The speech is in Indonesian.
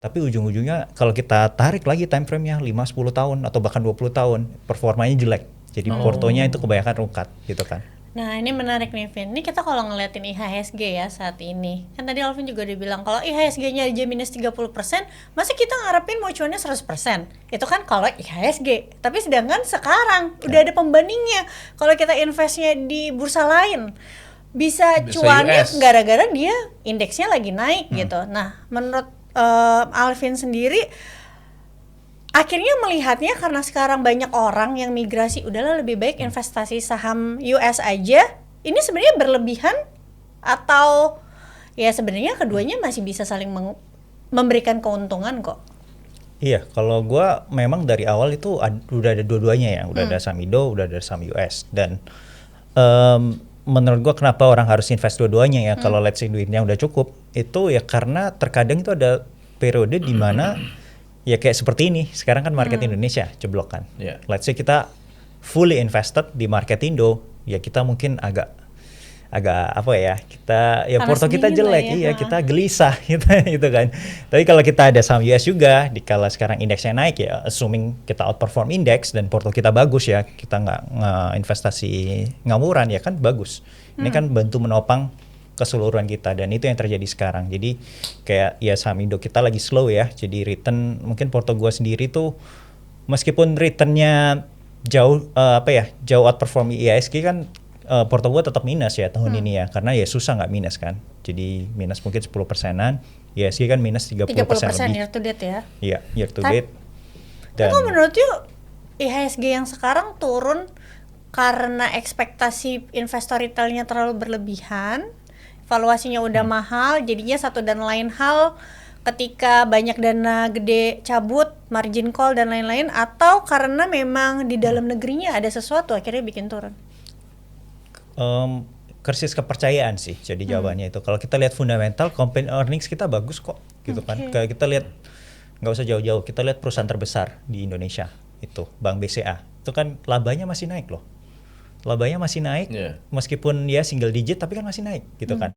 Tapi ujung-ujungnya kalau kita tarik lagi time frame-nya 5-10 tahun atau bahkan 20 tahun, performanya jelek. Jadi portonya itu kebanyakan rungkat gitu kan. Nah ini menarik nih Vin, ini kita kalau ngeliatin IHSG ya saat ini, kan tadi Alvin juga udah bilang kalau IHSG-nya aja minus 30%, masa kita ngarepin mau cuannya 100%? Itu kan kalau IHSG, tapi sedangkan sekarang udah ada pembandingnya. Kalau kita investnya di bursa lain, bisa Bursa cuannya US. gara-gara dia indeksnya lagi naik gitu. Nah menurut Alvin sendiri, akhirnya melihatnya karena sekarang banyak orang yang migrasi, udahlah lebih baik investasi saham US aja. Ini sebenarnya berlebihan atau ya sebenarnya keduanya masih bisa saling memberikan keuntungan kok. Iya, kalau gua memang dari awal itu udah ada dua-duanya ya, udah ada saham Indo, udah ada saham US dan menurut gua kenapa orang harus invest dua-duanya ya, kalau let's say duitnya udah cukup, itu ya karena terkadang itu ada periode di mana ya kayak seperti ini, sekarang kan market Indonesia jeblok kan. Yeah. Let's say kita fully invested di market Indo, ya kita mungkin agak apa ya, kita ya Panas porto kita dingin lah jelek, ya, iya kita gelisah gitu kan. Tapi kalau kita ada saham US juga, dikala sekarang indeksnya naik ya, assuming kita outperform indeks dan porto kita bagus ya, kita nggak investasi ngamuran ya kan bagus. Ini kan bantu menopang keseluruhan kita dan itu yang terjadi sekarang. Jadi kayak ya saham Indo kita lagi slow ya, jadi return mungkin porto gua sendiri tuh meskipun returnnya jauh jauh outperform IISG kan, porto gua tetap minus ya tahun ini ya, karena ya susah nggak minus kan, jadi minus mungkin 10%-an, IISG kan minus 30% 30% lebih. year to date ya. Iya, year to date. Tapi kok menurut you IHSG yang sekarang turun karena ekspektasi investor retailnya terlalu berlebihan, valuasinya udah mahal, jadinya satu dan lain hal ketika banyak dana gede cabut, margin call dan lain-lain, atau karena memang di dalam negerinya ada sesuatu akhirnya bikin turun? Krisis kepercayaan sih jadi jawabannya itu. Kalau kita lihat fundamental, company earnings kita bagus kok gitu kan. Kalau kita lihat nggak usah jauh-jauh, kita lihat perusahaan terbesar di Indonesia itu Bank BCA, itu kan labanya masih naik loh. Labanya masih naik, meskipun ya single digit tapi kan masih naik gitu kan.